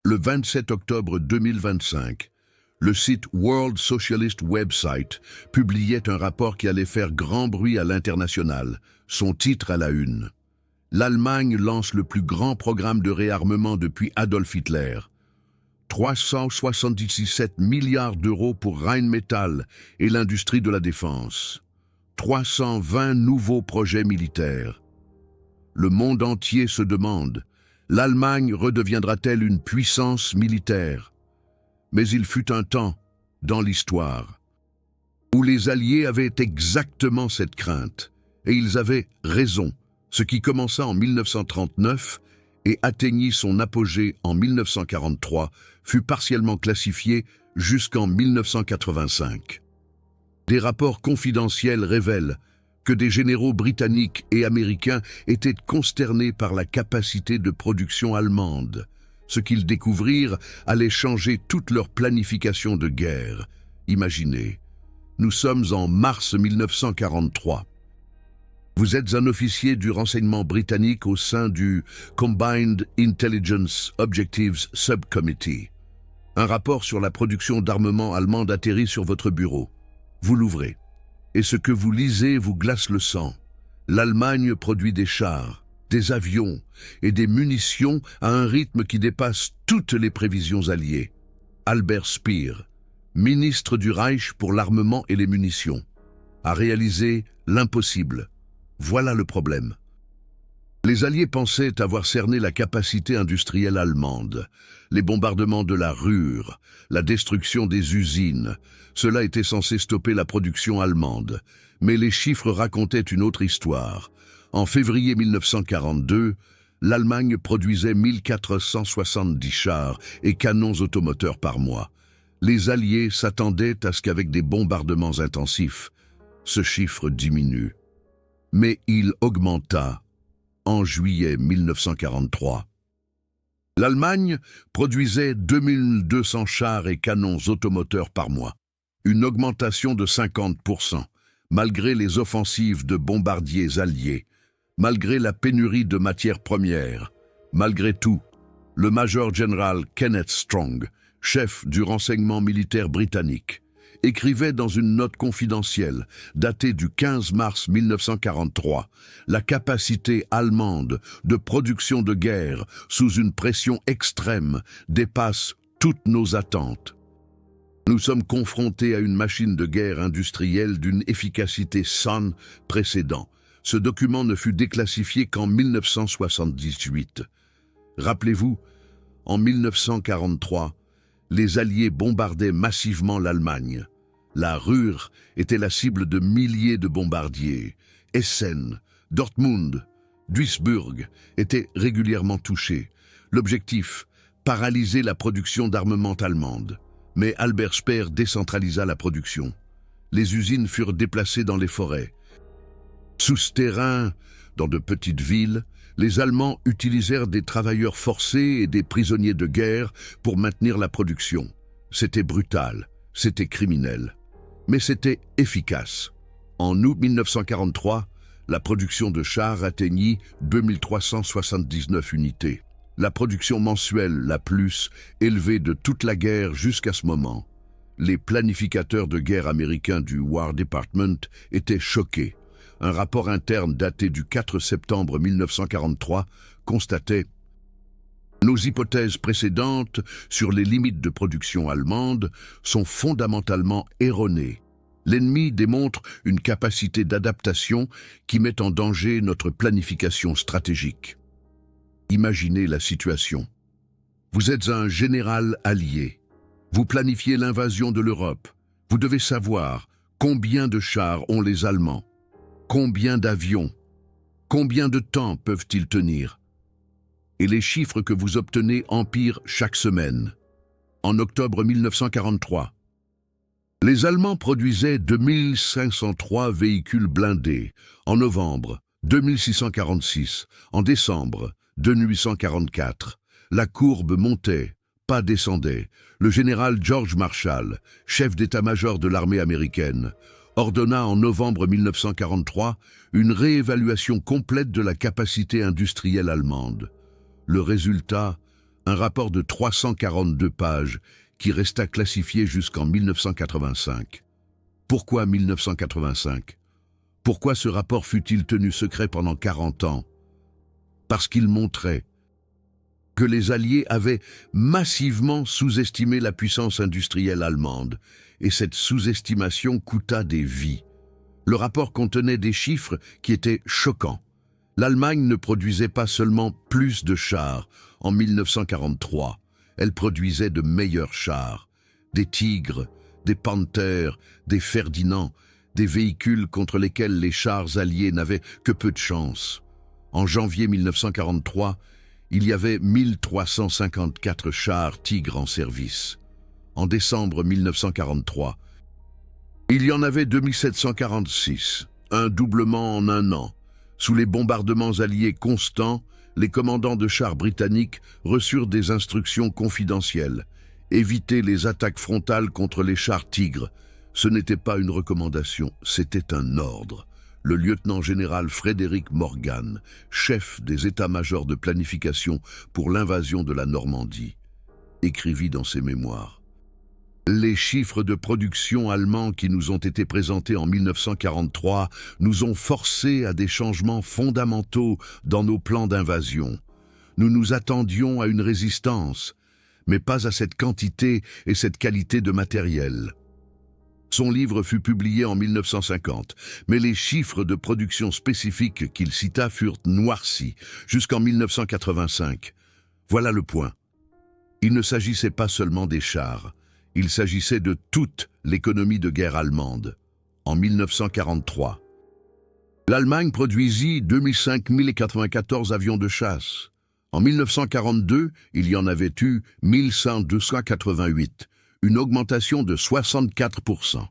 Le 27 octobre 2025, le site World Socialist Website publiait un rapport qui allait faire grand bruit à l'international, son titre à la une. L'Allemagne lance le plus grand programme de réarmement depuis Adolf Hitler. 377 milliards d'euros pour Rheinmetall et l'industrie de la défense. 320 nouveaux projets militaires. Le monde entier se demande, l'Allemagne redeviendra-t-elle une puissance militaire? Mais il fut un temps, dans l'histoire, où les Alliés avaient exactement cette crainte, et ils avaient raison, ce qui commença en 1939 et atteignit son apogée en 1943, fut partiellement classifié jusqu'en 1985. Des rapports confidentiels révèlent que des généraux britanniques et américains étaient consternés par la capacité de production allemande. Ce qu'ils découvrirent allait changer toute leur planification de guerre. Imaginez, nous sommes en mars 1943. Vous êtes un officier du renseignement britannique au sein du Combined Intelligence Objectives Subcommittee. Un rapport sur la production d'armement allemande atterrit sur votre bureau. Vous l'ouvrez, et ce que vous lisez vous glace le sang. L'Allemagne produit des chars, des avions et des munitions à un rythme qui dépasse toutes les prévisions alliées. Albert Speer, ministre du Reich pour l'armement et les munitions, a réalisé l'impossible. Voilà le problème. Les Alliés pensaient avoir cerné la capacité industrielle allemande. Les bombardements de la Ruhr, la destruction des usines, cela était censé stopper la production allemande. Mais les chiffres racontaient une autre histoire. En février 1942, l'Allemagne produisait 1470 chars et canons automoteurs par mois. Les Alliés s'attendaient à ce qu'avec des bombardements intensifs, ce chiffre diminue. Mais il augmenta en juillet 1943. L'Allemagne produisait 2200 chars et canons automoteurs par mois, une augmentation de 50%, malgré les offensives de bombardiers alliés, malgré la pénurie de matières premières. Malgré tout, le major général Kenneth Strong, chef du renseignement militaire britannique, écrivait dans une note confidentielle, datée du 15 mars 1943, la capacité allemande de production de guerre sous une pression extrême dépasse toutes nos attentes. Nous sommes confrontés à une machine de guerre industrielle d'une efficacité sans précédent. Ce document ne fut déclassifié qu'en 1978. Rappelez-vous, en 1943, les Alliés bombardaient massivement l'Allemagne. La Ruhr était la cible de milliers de bombardiers. Essen, Dortmund, Duisburg étaient régulièrement touchés. L'objectif, paralyser la production d'armement allemande. Mais Albert Speer décentralisa la production. Les usines furent déplacées dans les forêts. Souterrains, dans de petites villes, les Allemands utilisèrent des travailleurs forcés et des prisonniers de guerre pour maintenir la production. C'était brutal, c'était criminel, mais c'était efficace. En août 1943, la production de chars atteignit 2379 unités, la production mensuelle la plus élevée de toute la guerre jusqu'à ce moment. Les planificateurs de guerre américains du War Department étaient choqués. Un rapport interne daté du 4 septembre 1943 constatait « Nos hypothèses précédentes sur les limites de production allemande sont fondamentalement erronées. L'ennemi démontre une capacité d'adaptation qui met en danger notre planification stratégique. » Imaginez la situation. Vous êtes un général allié. Vous planifiez l'invasion de l'Europe. Vous devez savoir combien de chars ont les Allemands. Combien d'avions? Combien de temps peuvent-ils tenir? Et les chiffres que vous obtenez empirent chaque semaine. En octobre 1943, les Allemands produisaient 2503 véhicules blindés. En novembre, 2646. En décembre, 2844. La courbe montait, pas descendait. Le général George Marshall, chef d'état-major de l'armée américaine, ordonna en novembre 1943 une réévaluation complète de la capacité industrielle allemande. Le résultat, un rapport de 342 pages qui resta classifié jusqu'en 1985. Pourquoi 1985? Pourquoi ce rapport fut-il tenu secret pendant 40 ans? Parce qu'il montrait que les Alliés avaient massivement sous-estimé la puissance industrielle allemande, et cette sous-estimation coûta des vies. Le rapport contenait des chiffres qui étaient choquants. L'Allemagne ne produisait pas seulement plus de chars en 1943, elle produisait de meilleurs chars, des Tigres, des Panthers, des Ferdinand, des véhicules contre lesquels les chars alliés n'avaient que peu de chance. En janvier 1943, il y avait 1354 chars Tigre en service. En décembre 1943, il y en avait 2746, un doublement en un an. Sous les bombardements alliés constants, les commandants de chars britanniques reçurent des instructions confidentielles. Éviter les attaques frontales contre les chars Tigre. Ce n'était pas une recommandation, c'était un ordre. Le lieutenant-général Frédéric Morgan, chef des états-majors de planification pour l'invasion de la Normandie, écrivit dans ses mémoires: les chiffres de production allemands qui nous ont été présentés en 1943 nous ont forcés à des changements fondamentaux dans nos plans d'invasion. Nous nous attendions à une résistance, mais pas à cette quantité et cette qualité de matériel. Son livre fut publié en 1950, mais les chiffres de production spécifiques qu'il cita furent noircis jusqu'en 1985. Voilà le point. Il ne s'agissait pas seulement des chars, il s'agissait de toute l'économie de guerre allemande. En 1943, l'Allemagne produisit 2005 094 avions de chasse. En 1942, il y en avait eu 1288, une augmentation de 64%.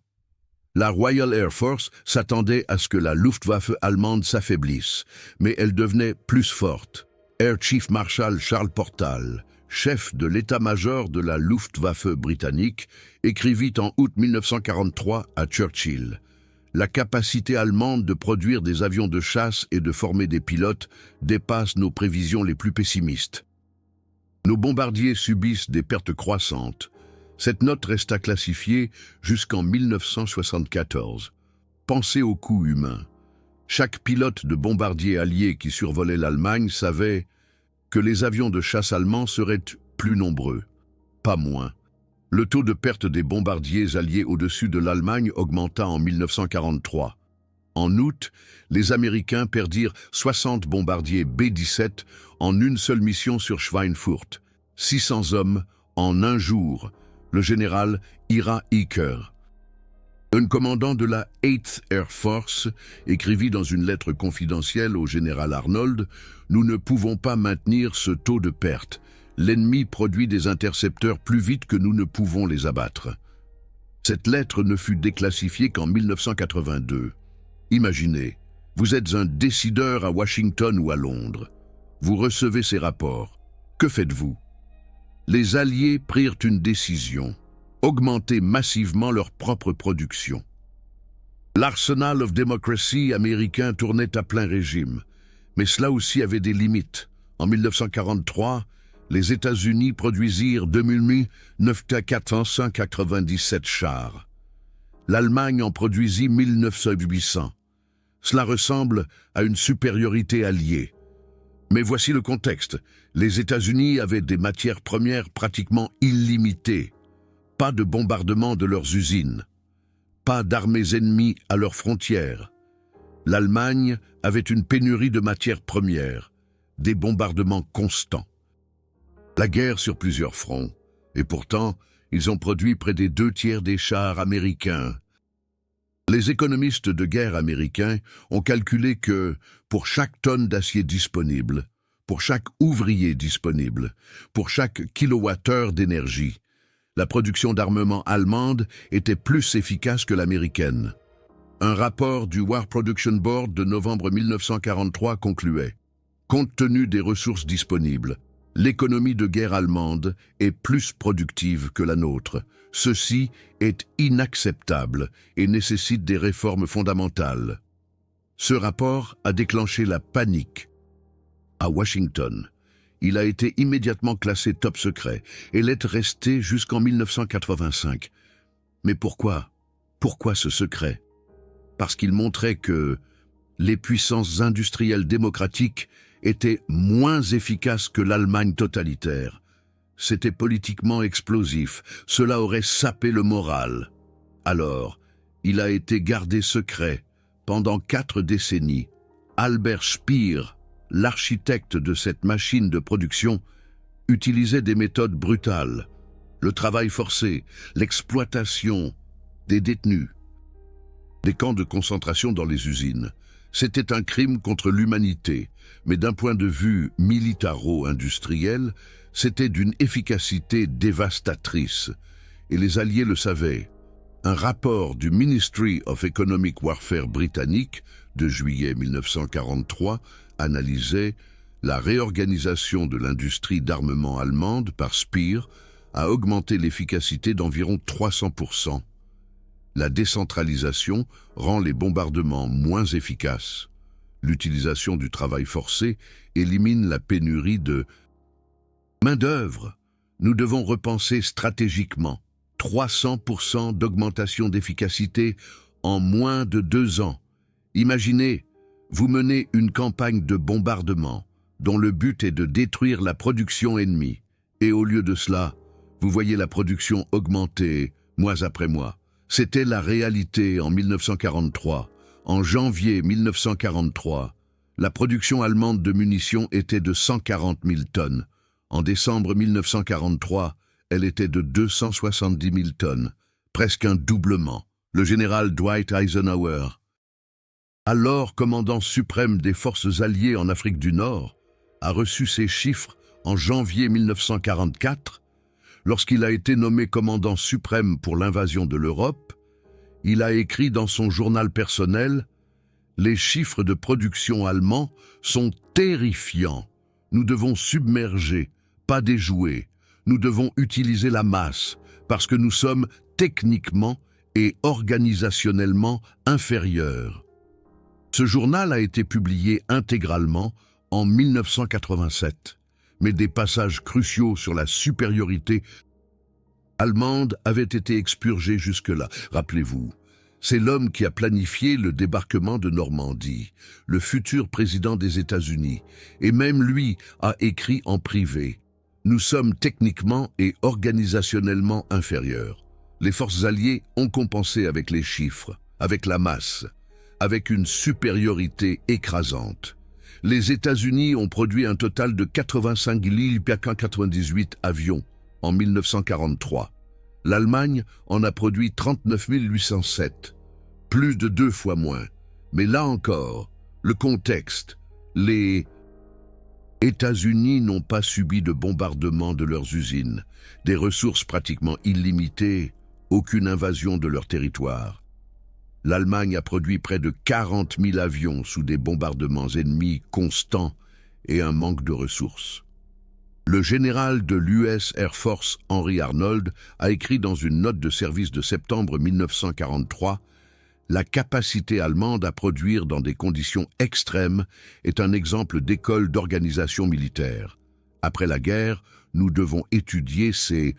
La Royal Air Force s'attendait à ce que la Luftwaffe allemande s'affaiblisse, mais elle devenait plus forte. Air Chief Marshal Charles Portal, chef de l'état-major de la Luftwaffe britannique, écrivit en août 1943 à Churchill: la capacité allemande de produire des avions de chasse et de former des pilotes dépasse nos prévisions les plus pessimistes. Nos bombardiers subissent des pertes croissantes. Cette note resta classifiée jusqu'en 1974. Pensez au coût humain. Chaque pilote de bombardier allié qui survolait l'Allemagne savait que les avions de chasse allemands seraient plus nombreux, pas moins. Le taux de perte des bombardiers alliés au-dessus de l'Allemagne augmenta en 1943. En août, les Américains perdirent 60 bombardiers B-17 en une seule mission sur Schweinfurt, 600 hommes en un jour. Le général Ira Eaker, un commandant de la 8th Air Force, écrivit dans une lettre confidentielle au général Arnold: « Nous ne pouvons pas maintenir ce taux de perte. L'ennemi produit des intercepteurs plus vite que nous ne pouvons les abattre. » Cette lettre ne fut déclassifiée qu'en 1982. Imaginez, vous êtes un décideur à Washington ou à Londres. Vous recevez ces rapports. Que faites-vous? Les Alliés prirent une décision: augmenter massivement leur propre production. L'Arsenal of Democracy américain tournait à plein régime, mais cela aussi avait des limites. En 1943, les États-Unis produisirent 2497 chars. L'Allemagne en produisit 1800. Cela ressemble à une supériorité alliée. Mais voici le contexte. Les États-Unis avaient des matières premières pratiquement illimitées. Pas de bombardement de leurs usines. Pas d'armées ennemies à leurs frontières. L'Allemagne avait une pénurie de matières premières. Des bombardements constants. La guerre sur plusieurs fronts. Et pourtant, ils ont produit près des 2/3 des chars américains. Les économistes de guerre américains ont calculé que, pour chaque tonne d'acier disponible, pour chaque ouvrier disponible, pour chaque kilowattheure d'énergie, la production d'armement allemande était plus efficace que l'américaine. Un rapport du War Production Board de novembre 1943 concluait: compte tenu des ressources disponibles, l'économie de guerre allemande est plus productive que la nôtre. Ceci est inacceptable et nécessite des réformes fondamentales. Ce rapport a déclenché la panique. À Washington, Il a été immédiatement classé top secret et l'est resté jusqu'en 1985. Mais pourquoi? Pourquoi ce secret? Parce qu'il montrait que les puissances industrielles démocratiques étaient moins efficaces que l'Allemagne totalitaire. C'était politiquement explosif, cela aurait sapé le moral. Alors, il a été gardé secret pendant 4 décennies. Albert Speer, l'architecte de cette machine de production, utilisait des méthodes brutales. Le travail forcé, l'exploitation des détenus, des camps de concentration dans les usines. C'était un crime contre l'humanité, mais d'un point de vue militaro-industriel, c'était d'une efficacité dévastatrice. Et les Alliés le savaient. Un rapport du Ministry of Economic Warfare britannique de juillet 1943 analysait la réorganisation de l'industrie d'armement allemande par Speer a augmenté l'efficacité d'environ 300%. La décentralisation rend les bombardements moins efficaces. L'utilisation du travail forcé élimine la pénurie de main-d'œuvre. Nous devons repenser stratégiquement. 300% d'augmentation d'efficacité en moins de 2 ans. Imaginez, vous menez une campagne de bombardement dont le but est de détruire la production ennemie. Et au lieu de cela, vous voyez la production augmenter mois après mois. C'était la réalité en 1943. En janvier 1943, la production allemande de munitions était de 140 000 tonnes. En décembre 1943, elle était de 270 000 tonnes, presque un doublement. Le général Dwight Eisenhower, alors commandant suprême des forces alliées en Afrique du Nord, a reçu ces chiffres en janvier 1944. Lorsqu'il a été nommé commandant suprême pour l'invasion de l'Europe, il a écrit dans son journal personnel « Les chiffres de production allemands sont terrifiants. Nous devons submerger, pas déjouer. Nous devons utiliser la masse, parce que nous sommes techniquement et organisationnellement inférieurs. » Ce journal a été publié intégralement en 1987, mais des passages cruciaux sur la supériorité allemande avaient été expurgés jusque-là. Rappelez-vous, c'est l'homme qui a planifié le débarquement de Normandie, le futur président des États-Unis, et même lui a écrit en privé. Nous sommes techniquement et organisationnellement inférieurs. Les forces alliées ont compensé avec les chiffres, avec la masse, avec une supériorité écrasante. Les États-Unis ont produit un total de 85 098 avions en 1943. L'Allemagne en a produit 39 807, plus de 2 fois moins. Mais là encore, le contexte, les États-Unis n'ont pas subi de bombardement de leurs usines, des ressources pratiquement illimitées, aucune invasion de leur territoire. L'Allemagne a produit près de 40 000 avions sous des bombardements ennemis constants et un manque de ressources. Le général de l'US Air Force Henry Arnold a écrit dans une note de service de septembre 1943 « La capacité allemande à produire dans des conditions extrêmes est un exemple d'école d'organisation militaire. Après la guerre, nous devons étudier ces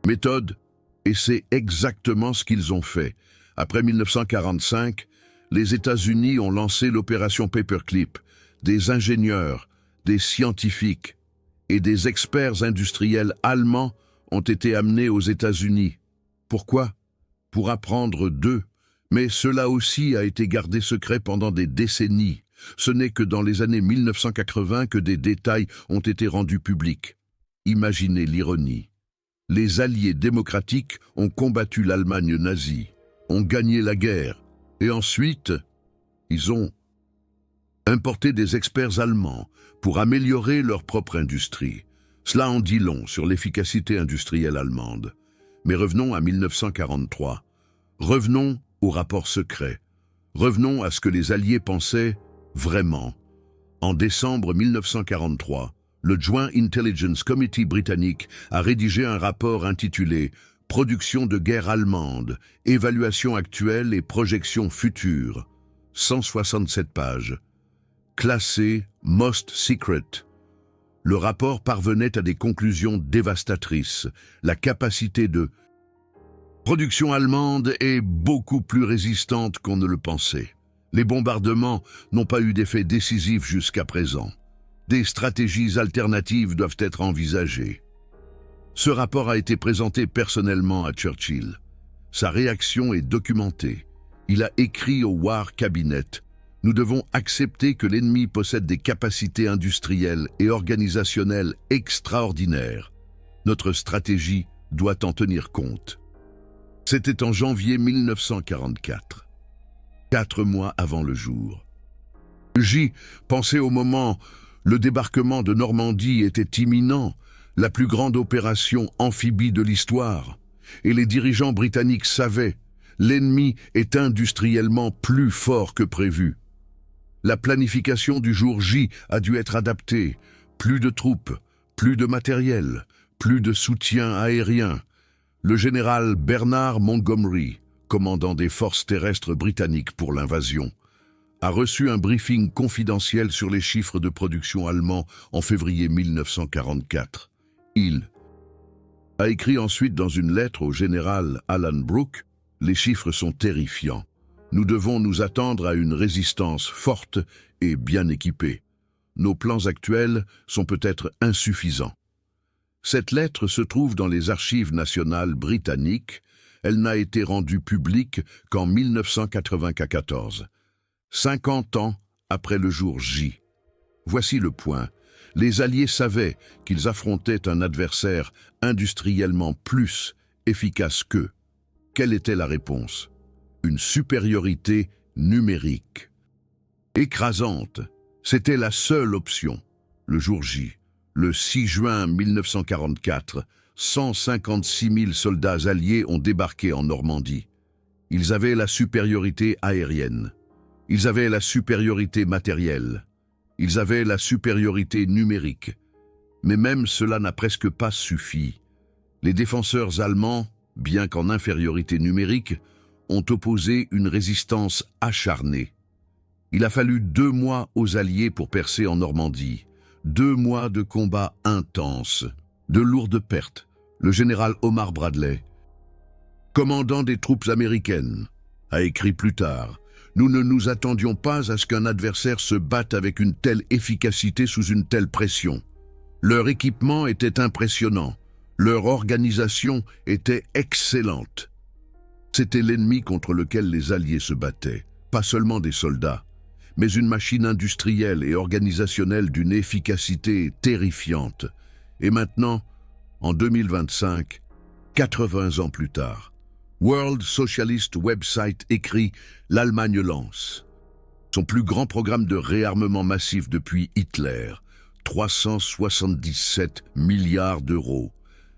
méthodes et c'est exactement ce qu'ils ont fait. Après 1945, les États-Unis ont lancé l'opération Paperclip. Des ingénieurs, des scientifiques et des experts industriels allemands ont été amenés aux États-Unis. Pourquoi? Pour apprendre d'eux. Mais cela aussi a été gardé secret pendant des décennies. Ce n'est que dans les années 1980 que des détails ont été rendus publics. Imaginez l'ironie. Les Alliés démocratiques ont combattu l'Allemagne nazie, ont gagné la guerre, et ensuite, ils ont importé des experts allemands pour améliorer leur propre industrie. Cela en dit long sur l'efficacité industrielle allemande. Mais revenons à 1943. Revenons au rapport secret. Revenons à ce que les Alliés pensaient vraiment. En décembre 1943, le Joint Intelligence Committee britannique a rédigé un rapport intitulé « Production de guerre allemande, évaluation actuelle et projection future », 167 pages. Classé Most Secret. Le rapport parvenait à des conclusions dévastatrices. La capacité de production allemande est beaucoup plus résistante qu'on ne le pensait. Les bombardements n'ont pas eu d'effet décisif jusqu'à présent. Des stratégies alternatives doivent être envisagées. Ce rapport a été présenté personnellement à Churchill. Sa réaction est documentée. Il a écrit au War Cabinet: « Nous devons accepter que l'ennemi possède des capacités industrielles et organisationnelles extraordinaires. Notre stratégie doit en tenir compte. » C'était en janvier 1944, 4 mois avant le jour. J pensait au moment le débarquement de Normandie était imminent, la plus grande opération amphibie de l'histoire, et les dirigeants britanniques savaient l'ennemi est industriellement plus fort que prévu. La planification du jour J a dû être adaptée. Plus de troupes, plus de matériel, plus de soutien aérien. Le général Bernard Montgomery, commandant des forces terrestres britanniques pour l'invasion, a reçu un briefing confidentiel sur les chiffres de production allemands en février 1944. Il a écrit ensuite dans une lettre au général Alan Brooke: « Les chiffres sont terrifiants. Nous devons nous attendre à une résistance forte et bien équipée. Nos plans actuels sont peut-être insuffisants. » Cette lettre se trouve dans les archives nationales britanniques. Elle n'a été rendue publique qu'en 1994, 50 ans après le jour J. Voici le point. Les Alliés savaient qu'ils affrontaient un adversaire industriellement plus efficace qu'eux. Quelle était la réponse? Une supériorité numérique. Écrasante, c'était la seule option. Le jour J, le 6 juin 1944, 156 000 soldats alliés ont débarqué en Normandie. Ils avaient la supériorité aérienne. Ils avaient la supériorité matérielle. Ils avaient la supériorité numérique. Mais même cela n'a presque pas suffi. Les défenseurs allemands, bien qu'en infériorité numérique, ont opposé une résistance acharnée. Il a fallu 2 mois aux Alliés pour percer en Normandie. 2 mois de combats intenses, de lourdes pertes. Le général Omar Bradley, commandant des troupes américaines, a écrit plus tard: « Nous ne nous attendions pas à ce qu'un adversaire se batte avec une telle efficacité sous une telle pression. Leur équipement était impressionnant, leur organisation était excellente. » C'était l'ennemi contre lequel les Alliés se battaient, pas seulement des soldats, mais une machine industrielle et organisationnelle d'une efficacité terrifiante. Et maintenant, en 2025, 80 ans plus tard, World Socialist Website écrit: « L'Allemagne lance son plus grand programme de réarmement massif depuis Hitler, 377 milliards d'euros.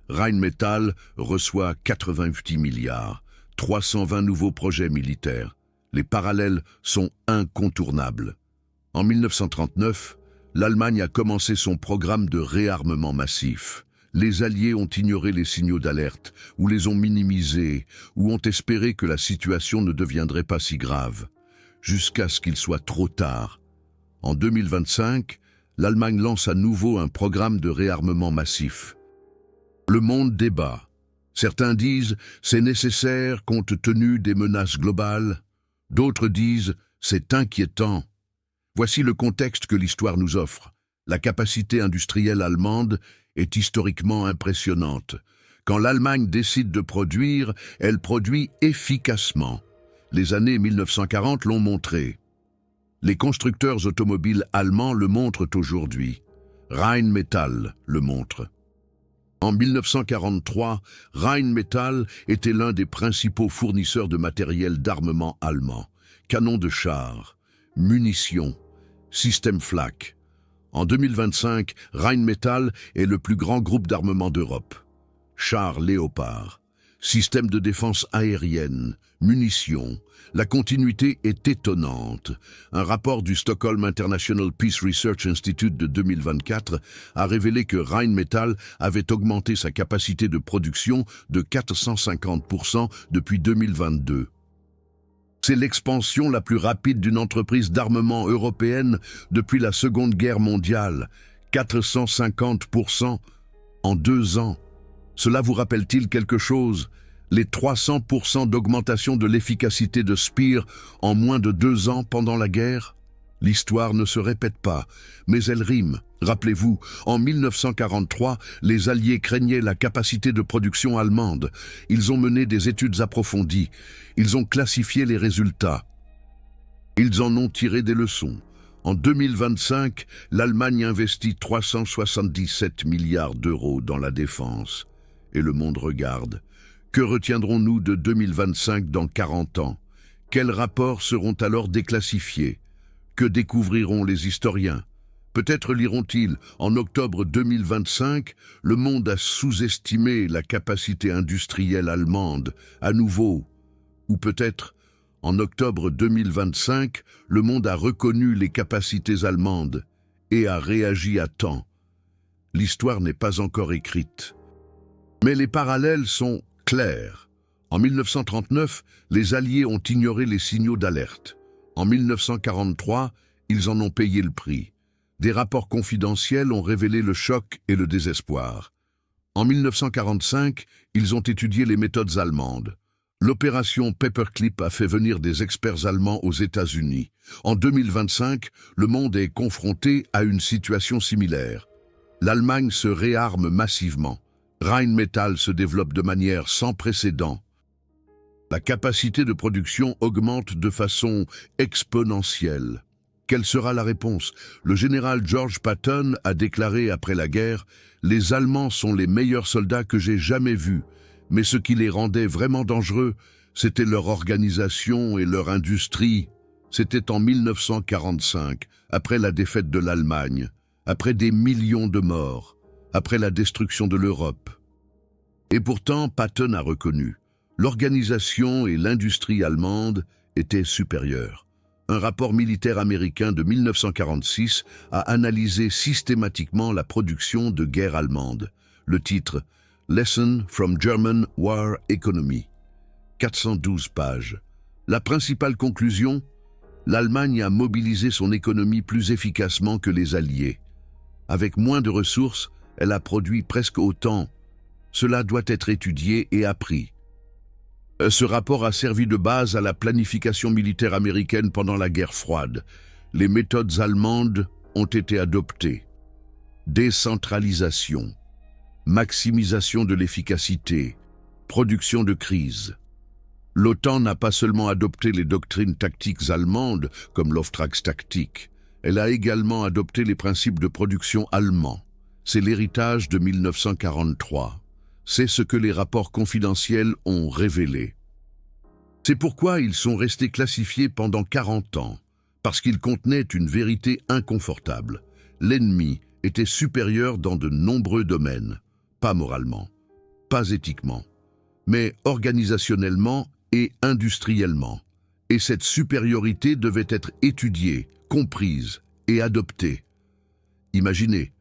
Rheinmetall reçoit 88 milliards, 320 nouveaux projets militaires. Les parallèles sont incontournables. En 1939, l'Allemagne a commencé son programme de réarmement massif. Les Alliés ont ignoré les signaux d'alerte, ou les ont minimisés, ou ont espéré que la situation ne deviendrait pas si grave, jusqu'à ce qu'il soit trop tard. En 2025, l'Allemagne lance à nouveau un programme de réarmement massif. Le monde débat. Certains disent « c'est nécessaire compte tenu des menaces globales ». D'autres disent « c'est inquiétant ». Voici le contexte que l'histoire nous offre. La capacité industrielle allemande est historiquement impressionnante. Quand l'Allemagne décide de produire, elle produit efficacement. Les années 1940 l'ont montré. Les constructeurs automobiles allemands le montrent aujourd'hui. Rheinmetall le montre. En 1943, Rheinmetall était l'un des principaux fournisseurs de matériel d'armement allemand. Canons de chars, munitions, systèmes flak. En 2025, Rheinmetall est le plus grand groupe d'armement d'Europe. Chars Léopard, systèmes de défense aérienne, munitions. La continuité est étonnante. Un rapport du Stockholm International Peace Research Institute de 2024 a révélé que Rheinmetall avait augmenté sa capacité de production de 450% depuis 2022. C'est l'expansion la plus rapide d'une entreprise d'armement européenne depuis la Seconde Guerre mondiale. 450% en 2 ans. Cela vous rappelle-t-il quelque chose? Les 300% d'augmentation de l'efficacité de Spear en moins de 2 ans pendant la guerre? L'histoire ne se répète pas, mais elle rime. Rappelez-vous, en 1943, les Alliés craignaient la capacité de production allemande. Ils ont mené des études approfondies. Ils ont classifié les résultats. Ils en ont tiré des leçons. En 2025, l'Allemagne investit 377 milliards d'euros dans la défense. Et le monde regarde. Que retiendrons-nous de 2025 dans 40 ans? Quels rapports seront alors déclassifiés? Que découvriront les historiens? Peut-être liront-ils, en octobre 2025, le monde a sous-estimé la capacité industrielle allemande, à nouveau. Ou peut-être, en octobre 2025, le monde a reconnu les capacités allemandes et a réagi à temps. L'histoire n'est pas encore écrite. Mais les parallèles sont clairs. En 1939, les Alliés ont ignoré les signaux d'alerte. En 1943, ils en ont payé le prix. Des rapports confidentiels ont révélé le choc et le désespoir. En 1945, ils ont étudié les méthodes allemandes. L'opération Paperclip a fait venir des experts allemands aux États-Unis. En 2025, le monde est confronté à une situation similaire. L'Allemagne se réarme massivement. Rheinmetall se développe de manière sans précédent. La capacité de production augmente de façon exponentielle. Quelle sera la réponse? Le général George Patton a déclaré après la guerre « Les Allemands sont les meilleurs soldats que j'ai jamais vus, mais ce qui les rendait vraiment dangereux, c'était leur organisation et leur industrie. » C'était en 1945, après la défaite de l'Allemagne, après des millions de morts, après la destruction de l'Europe. Et pourtant, Patton a reconnu. L'organisation et l'industrie allemande étaient supérieures. Un rapport militaire américain de 1946 a analysé systématiquement la production de guerre allemande. Le titre « Lesson from German War Economy ». 412 pages. La principale conclusion? L'Allemagne a mobilisé son économie plus efficacement que les Alliés. Avec moins de ressources, elle a produit presque autant. Cela doit être étudié et appris. Ce rapport a servi de base à la planification militaire américaine pendant la guerre froide. Les méthodes allemandes ont été adoptées. Décentralisation, maximisation de l'efficacité, production de crise. L'OTAN n'a pas seulement adopté les doctrines tactiques allemandes comme l'Auftragstaktik, elle a également adopté les principes de production allemands. C'est l'héritage de 1943. C'est ce que les rapports confidentiels ont révélé. C'est pourquoi ils sont restés classifiés pendant 40 ans, parce qu'ils contenaient une vérité inconfortable. L'ennemi était supérieur dans de nombreux domaines, pas moralement, pas éthiquement, mais organisationnellement et industriellement. Et cette supériorité devait être étudiée, comprise et adoptée. Imaginez,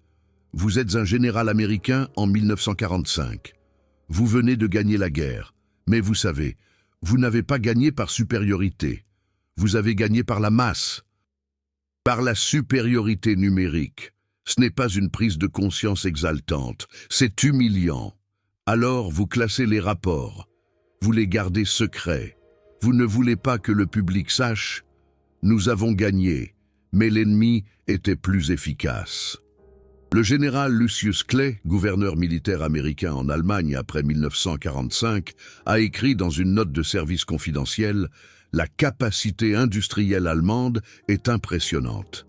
vous êtes un général américain en 1945. Vous venez de gagner la guerre, mais vous savez, vous n'avez pas gagné par supériorité. Vous avez gagné par la masse, par la supériorité numérique. Ce n'est pas une prise de conscience exaltante, c'est humiliant. Alors vous classez les rapports, vous les gardez secrets. Vous ne voulez pas que le public sache. Nous avons gagné, mais l'ennemi était plus efficace. Le général Lucius Clay, gouverneur militaire américain en Allemagne après 1945, a écrit dans une note de service confidentiel « La capacité industrielle allemande est impressionnante.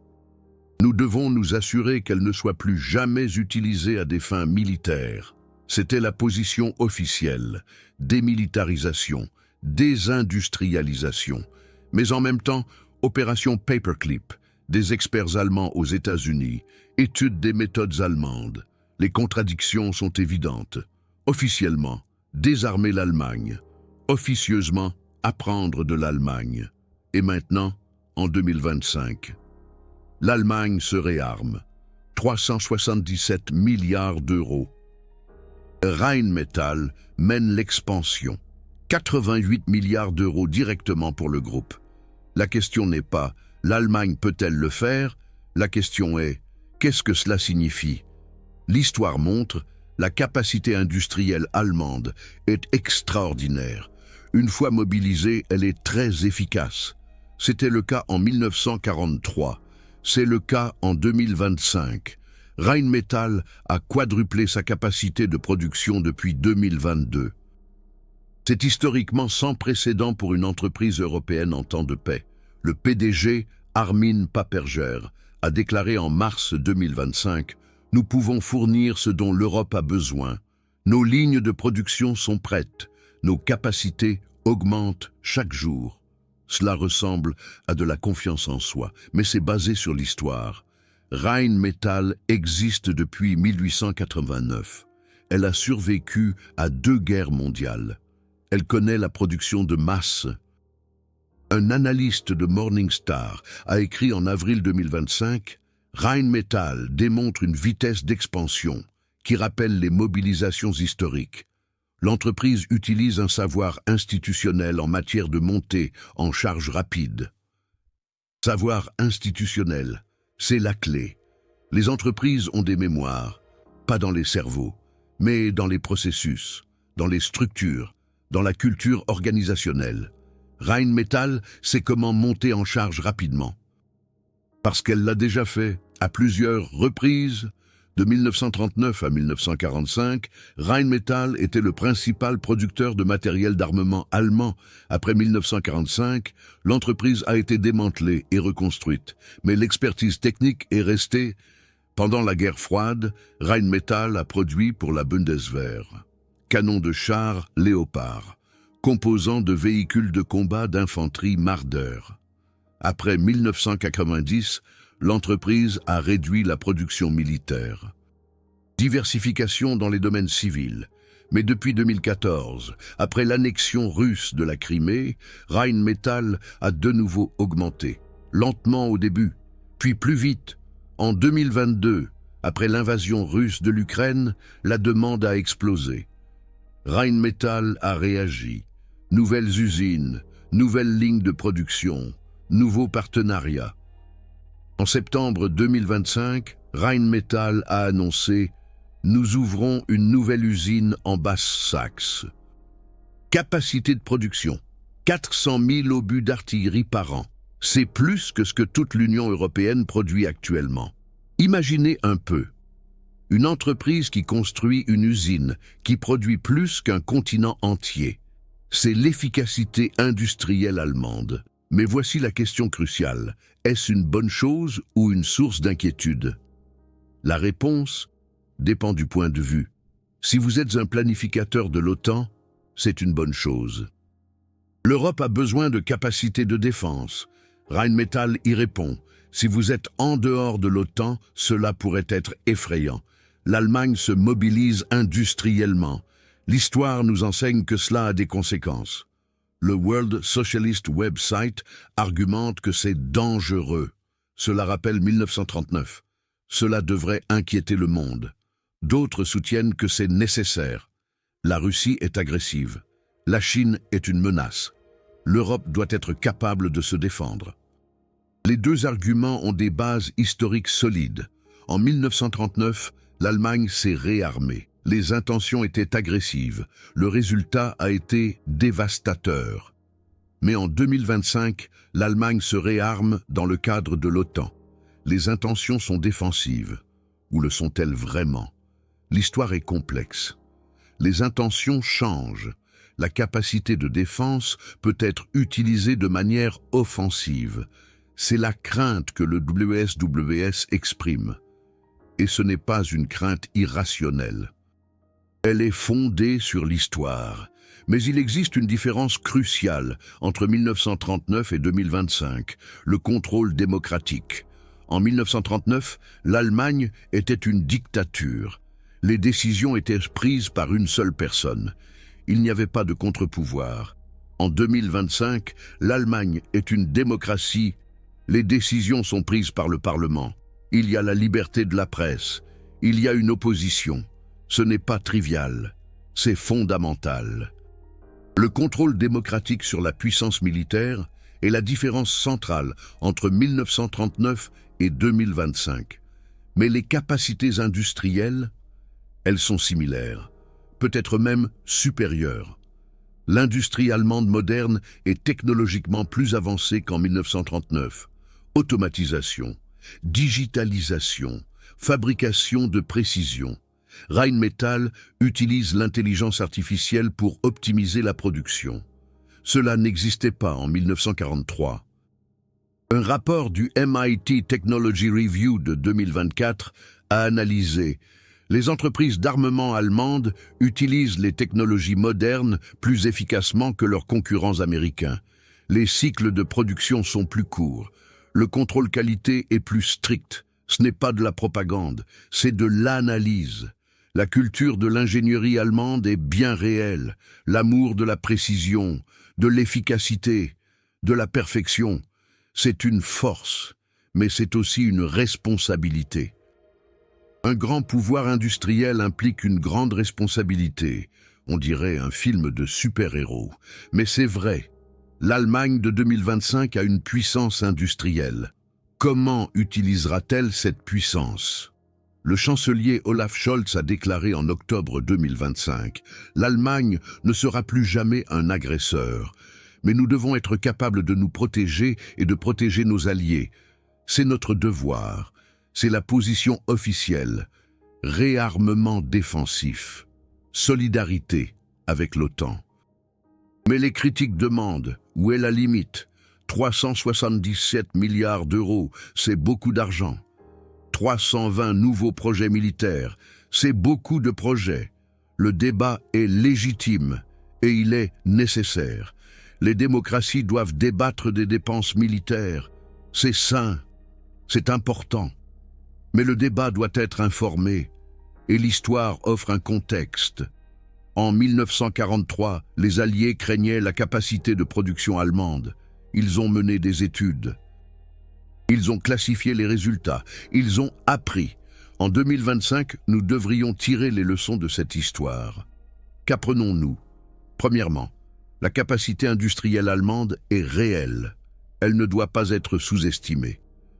Nous devons nous assurer qu'elle ne soit plus jamais utilisée à des fins militaires. » C'était la position officielle, démilitarisation, désindustrialisation, mais en même temps, opération Paperclip, des experts allemands aux États-Unis, étude des méthodes allemandes. Les contradictions sont évidentes. Officiellement, désarmer l'Allemagne. Officieusement, apprendre de l'Allemagne. Et maintenant, en 2025, l'Allemagne se réarme. 377 milliards d'euros. Rheinmetall mène l'expansion. 88 milliards d'euros directement pour le groupe. La question n'est pas « l'Allemagne peut-elle le faire ?» La question est Qu'est-ce que cela signifie? L'histoire montre la capacité industrielle allemande est extraordinaire. Une fois mobilisée, elle est très efficace. C'était le cas en 1943. C'est le cas en 2025. Rheinmetall a quadruplé sa capacité de production depuis 2022. C'est historiquement sans précédent pour une entreprise européenne en temps de paix. Le PDG, Armin Paperger, a déclaré en mars 2025 « Nous pouvons fournir ce dont l'Europe a besoin. Nos lignes de production sont prêtes. Nos capacités augmentent chaque jour. » Cela ressemble à de la confiance en soi, mais c'est basé sur l'histoire. Rheinmetall existe depuis 1889. Elle a survécu à 2 guerres mondiales. Elle connaît la production de masse. Un analyste de Morningstar a écrit en avril 2025 « Rheinmetall démontre une vitesse d'expansion qui rappelle les mobilisations historiques. L'entreprise utilise un savoir institutionnel en matière de montée en charge rapide. » Savoir institutionnel, c'est la clé. Les entreprises ont des mémoires, pas dans les cerveaux, mais dans les processus, dans les structures, dans la culture organisationnelle. Rheinmetall sait comment monter en charge rapidement. Parce qu'elle l'a déjà fait à plusieurs reprises. De 1939 à 1945, Rheinmetall était le principal producteur de matériel d'armement allemand. Après 1945, l'entreprise a été démantelée et reconstruite, mais l'expertise technique est restée. Pendant la guerre froide, Rheinmetall a produit pour la Bundeswehr canons de chars Léopard, composants de véhicules de combat d'infanterie Marder. Après 1990, l'entreprise a réduit la production militaire. Diversification dans les domaines civils. Mais depuis 2014, après l'annexion russe de la Crimée, Rheinmetall a de nouveau augmenté, lentement au début, puis plus vite. En 2022, après l'invasion russe de l'Ukraine, la demande a explosé. Rheinmetall a réagi. Nouvelles usines, nouvelles lignes de production, nouveaux partenariats. En septembre 2025, Rheinmetall a annoncé « Nous ouvrons une nouvelle usine en Basse-Saxe. » Capacité de production, 400 000 obus d'artillerie par an. C'est plus que ce que toute l'Union européenne produit actuellement. Imaginez un peu. Une entreprise qui construit une usine, qui produit plus qu'un continent entier. C'est l'efficacité industrielle allemande. Mais voici la question cruciale. Est-ce une bonne chose ou une source d'inquiétude? La réponse dépend du point de vue. Si vous êtes un planificateur de l'OTAN, c'est une bonne chose. L'Europe a besoin de capacités de défense. Rheinmetall y répond. Si vous êtes en dehors de l'OTAN, cela pourrait être effrayant. L'Allemagne se mobilise industriellement. L'histoire nous enseigne que cela a des conséquences. Le World Socialist Website argumente que c'est dangereux. Cela rappelle 1939. Cela devrait inquiéter le monde. D'autres soutiennent que c'est nécessaire. La Russie est agressive. La Chine est une menace. L'Europe doit être capable de se défendre. Les deux arguments ont des bases historiques solides. En 1939, l'Allemagne s'est réarmée. Les intentions étaient agressives. Le résultat a été dévastateur. Mais en 2025, l'Allemagne se réarme dans le cadre de l'OTAN. Les intentions sont défensives. Ou le sont-elles vraiment? L'histoire est complexe. Les intentions changent. La capacité de défense peut être utilisée de manière offensive. C'est la crainte que le WSWS exprime. Et ce n'est pas une crainte irrationnelle. Elle est fondée sur l'histoire. Mais il existe une différence cruciale entre 1939 et 2025, le contrôle démocratique. En 1939, l'Allemagne était une dictature. Les décisions étaient prises par une seule personne. Il n'y avait pas de contre-pouvoir. En 2025, l'Allemagne est une démocratie. Les décisions sont prises par le Parlement. Il y a la liberté de la presse. Il y a une opposition. Ce n'est pas trivial. C'est fondamental. Le contrôle démocratique sur la puissance militaire est la différence centrale entre 1939 et 2025. Mais les capacités industrielles, elles sont similaires, peut-être même supérieures. L'industrie allemande moderne est technologiquement plus avancée qu'en 1939. Automatisation, digitalisation, fabrication de précision. Rheinmetall utilise l'intelligence artificielle pour optimiser la production. Cela n'existait pas en 1943. Un rapport du MIT Technology Review de 2024 a analysé les entreprises d'armement allemandes utilisent les technologies modernes plus efficacement que leurs concurrents américains. Les cycles de production sont plus courts. Le contrôle qualité est plus strict. Ce n'est pas de la propagande, c'est de l'analyse. La culture de l'ingénierie allemande est bien réelle. L'amour de la précision, de l'efficacité, de la perfection. C'est une force, mais c'est aussi une responsabilité. Un grand pouvoir industriel implique une grande responsabilité. On dirait un film de super-héros. Mais c'est vrai. L'Allemagne de 2025 a une puissance industrielle. Comment utilisera-t-elle cette puissance? Le chancelier Olaf Scholz a déclaré en octobre 2025 « L'Allemagne ne sera plus jamais un agresseur. Mais nous devons être capables de nous protéger et de protéger nos alliés. C'est notre devoir. C'est la position officielle. Réarmement défensif. Solidarité avec l'OTAN. » Mais les critiques demandent « Où est la limite ?» 377 milliards d'euros, c'est beaucoup d'argent. 320 nouveaux projets militaires, c'est beaucoup de projets. Le débat est légitime et il est nécessaire. Les démocraties doivent débattre des dépenses militaires. C'est sain, c'est important. Mais le débat doit être informé et l'histoire offre un contexte. En 1943, les Alliés craignaient la capacité de production allemande. Ils ont mené des études. Ils ont classifié les résultats. Ils ont appris. En 2025, nous devrions tirer les leçons de cette histoire. Qu'apprenons-nous? Premièrement, la capacité industrielle allemande est réelle. Elle ne doit pas être sous-estimée.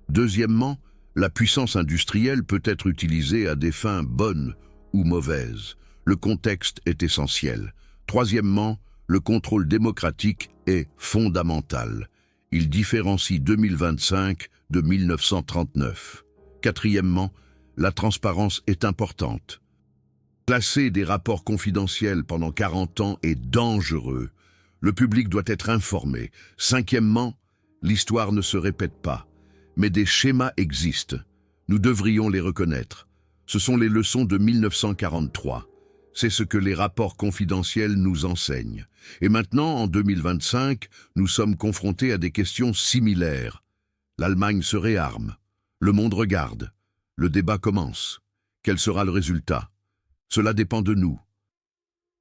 Deuxièmement, la puissance industrielle peut être utilisée à des fins bonnes ou mauvaises. Le contexte est essentiel. Troisièmement, le contrôle démocratique est fondamental. Il différencie 2025 de 1939. Quatrièmement, la transparence est importante. Classer des rapports confidentiels pendant 40 ans est dangereux. Le public doit être informé. Cinquièmement, l'histoire ne se répète pas. Mais des schémas existent. Nous devrions les reconnaître. Ce sont les leçons de 1943. C'est ce que les rapports confidentiels nous enseignent. Et maintenant, en 2025, nous sommes confrontés à des questions similaires. L'Allemagne se réarme. Le monde regarde. Le débat commence. Quel sera le résultat? Cela dépend de nous.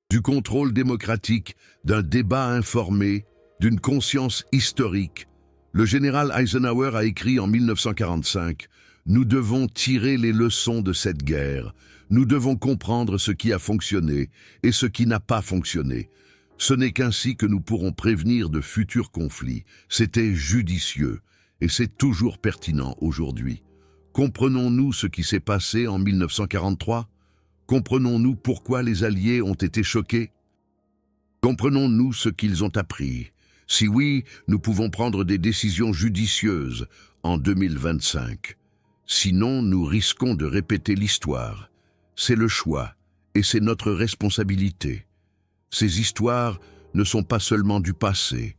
Du contrôle démocratique, d'un débat informé, d'une conscience historique. Le général Eisenhower a écrit en 1945 « Nous devons tirer les leçons de cette guerre. Nous devons comprendre ce qui a fonctionné et ce qui n'a pas fonctionné. Ce n'est qu'ainsi que nous pourrons prévenir de futurs conflits. » C'était judicieux et c'est toujours pertinent aujourd'hui. Comprenons-nous ce qui s'est passé en 1943? Comprenons-nous pourquoi les Alliés ont été choqués? Comprenons-nous ce qu'ils ont appris? Si oui, nous pouvons prendre des décisions judicieuses en 2025. Sinon, nous risquons de répéter l'histoire. C'est le choix et c'est notre responsabilité. Ces histoires ne sont pas seulement du passé,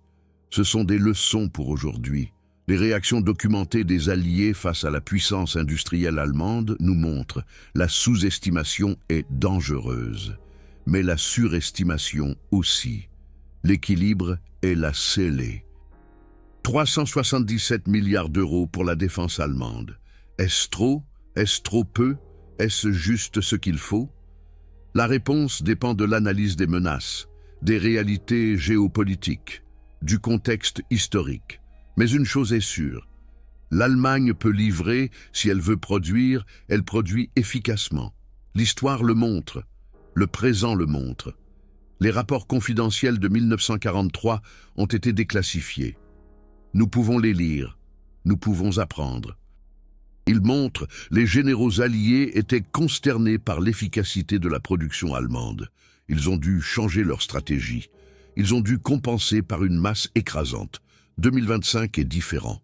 ce sont des leçons pour aujourd'hui. Les réactions documentées des Alliés face à la puissance industrielle allemande nous montrent la sous-estimation est dangereuse, mais la surestimation aussi. L'équilibre est la scellée. 377 milliards d'euros pour la défense allemande. Est-ce trop? Est-ce trop peu? Est-ce juste ce qu'il faut? La réponse dépend de l'analyse des menaces, des réalités géopolitiques, du contexte historique. Mais une chose est sûre, l'Allemagne peut livrer, si elle veut produire, elle produit efficacement. L'histoire le montre, le présent le montre. Les rapports confidentiels de 1943 ont été déclassifiés. Nous pouvons les lire, nous pouvons apprendre. Il montre les généraux alliés étaient consternés par l'efficacité de la production allemande. Ils ont dû changer leur stratégie. Ils ont dû compenser par une masse écrasante. 2025 est différent.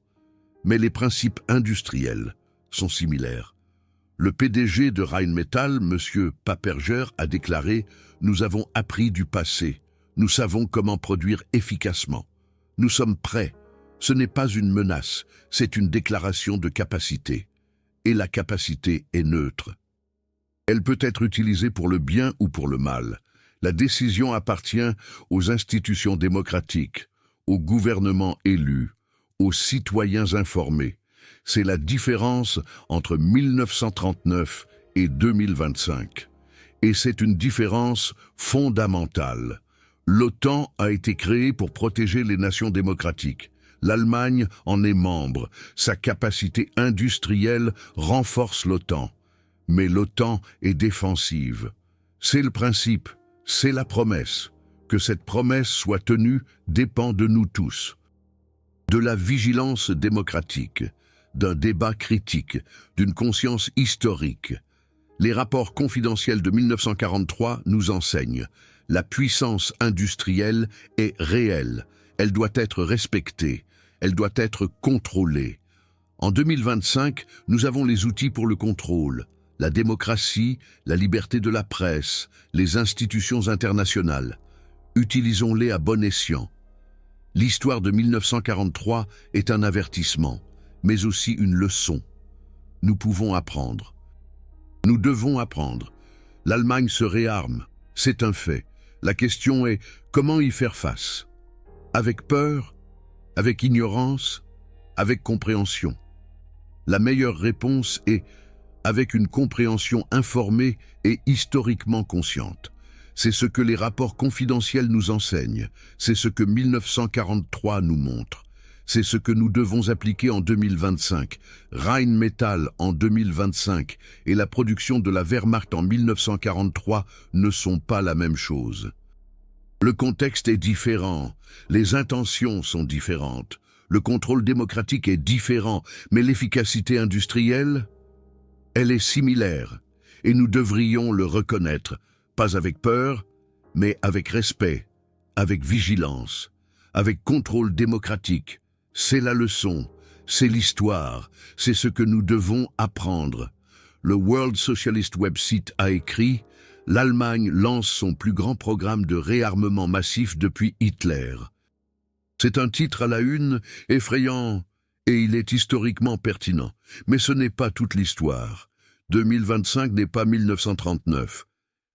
Mais les principes industriels sont similaires. Le PDG de Rheinmetall, M. Paperger, a déclaré « Nous avons appris du passé. Nous savons comment produire efficacement. Nous sommes prêts. Ce n'est pas une menace, c'est une déclaration de capacité. Et la capacité est neutre. Elle peut être utilisée pour le bien ou pour le mal. La décision appartient aux institutions démocratiques, aux gouvernements élus, aux citoyens informés. C'est la différence entre 1939 et 2025. Et c'est une différence fondamentale. L'OTAN a été créée pour protéger les nations démocratiques. L'Allemagne en est membre. Sa capacité industrielle renforce l'OTAN. Mais l'OTAN est défensive. C'est le principe, c'est la promesse. Que cette promesse soit tenue dépend de nous tous. De la vigilance démocratique, d'un débat critique, d'une conscience historique. Les rapports confidentiels de 1943 nous enseignent. La puissance industrielle est réelle. Elle doit être respectée. Elle doit être contrôlée. En 2025, nous avons les outils pour le contrôle. La démocratie, la liberté de la presse, les institutions internationales. Utilisons-les à bon escient. L'histoire de 1943 est un avertissement, mais aussi une leçon. Nous pouvons apprendre. Nous devons apprendre. L'Allemagne se réarme, c'est un fait. La question est comment y faire face? Avec peur? Avec ignorance? Avec compréhension? La meilleure réponse est avec une compréhension informée et historiquement consciente. C'est ce que les rapports confidentiels nous enseignent. C'est ce que 1943 nous montre. C'est ce que nous devons appliquer en 2025. Rheinmetall en 2025 et la production de la Wehrmacht en 1943 ne sont pas la même chose. Le contexte est différent, les intentions sont différentes, le contrôle démocratique est différent, mais l'efficacité industrielle, elle est similaire, et nous devrions le reconnaître, pas avec peur, mais avec respect, avec vigilance, avec contrôle démocratique. C'est la leçon, c'est l'histoire, c'est ce que nous devons apprendre. Le World Socialist Website a écrit « L'Allemagne lance son plus grand programme de réarmement massif depuis Hitler ». C'est un titre à la une, effrayant, et il est historiquement pertinent. Mais ce n'est pas toute l'histoire. 2025 n'est pas 1939.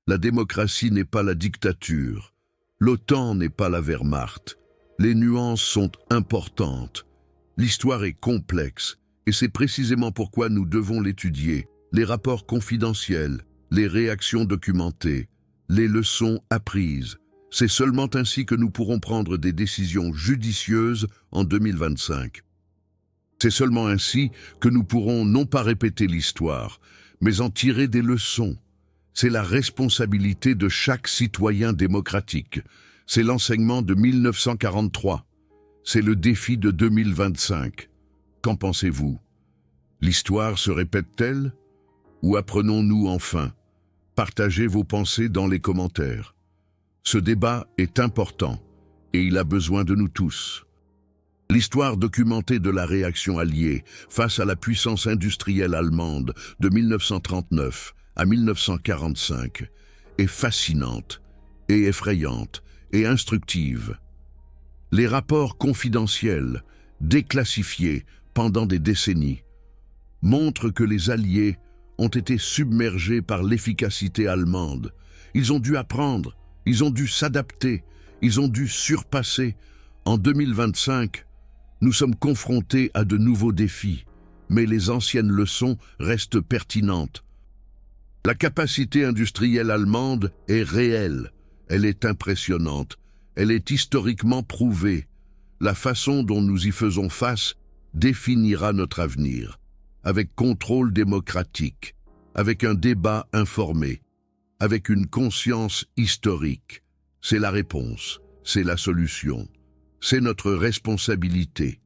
La démocratie n'est pas la dictature. L'OTAN n'est pas la Wehrmacht. Les nuances sont importantes. L'histoire est complexe, et c'est précisément pourquoi nous devons l'étudier. Les rapports confidentiels, les réactions documentées, les leçons apprises. C'est seulement ainsi que nous pourrons prendre des décisions judicieuses en 2025. C'est seulement ainsi que nous pourrons non pas répéter l'histoire, mais en tirer des leçons. C'est la responsabilité de chaque citoyen démocratique. C'est l'enseignement de 1943. C'est le défi de 2025. Qu'en pensez-vous? L'histoire se répète-t-elle? Ou apprenons-nous enfin? Partagez vos pensées dans les commentaires. Ce débat est important et il a besoin de nous tous. L'histoire documentée de la réaction alliée face à la puissance industrielle allemande de 1939 à 1945 est fascinante et effrayante et instructive. Les rapports confidentiels, déclassifiés pendant des décennies, montrent que les Alliés ont été submergés par l'efficacité allemande. Ils ont dû apprendre, ils ont dû s'adapter, ils ont dû surpasser. En 2025, nous sommes confrontés à de nouveaux défis, mais les anciennes leçons restent pertinentes. La capacité industrielle allemande est réelle, elle est impressionnante, elle est historiquement prouvée. La façon dont nous y faisons face définira notre avenir, avec contrôle démocratique, avec un débat informé, avec une conscience historique. C'est la réponse, c'est la solution, c'est notre responsabilité.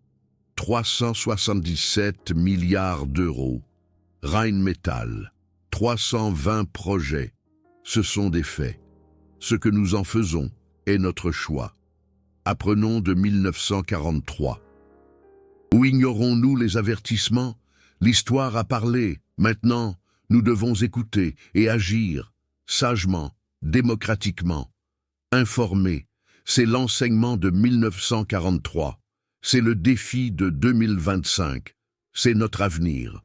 377 milliards d'euros. Rheinmetall, 320 projets, ce sont des faits. Ce que nous en faisons est notre choix. Apprenons de 1943. Ou ignorons-nous les avertissements? L'histoire a parlé. Maintenant, nous devons écouter et agir, sagement, démocratiquement. Informer, c'est l'enseignement de 1943. C'est le défi de 2025. C'est notre avenir.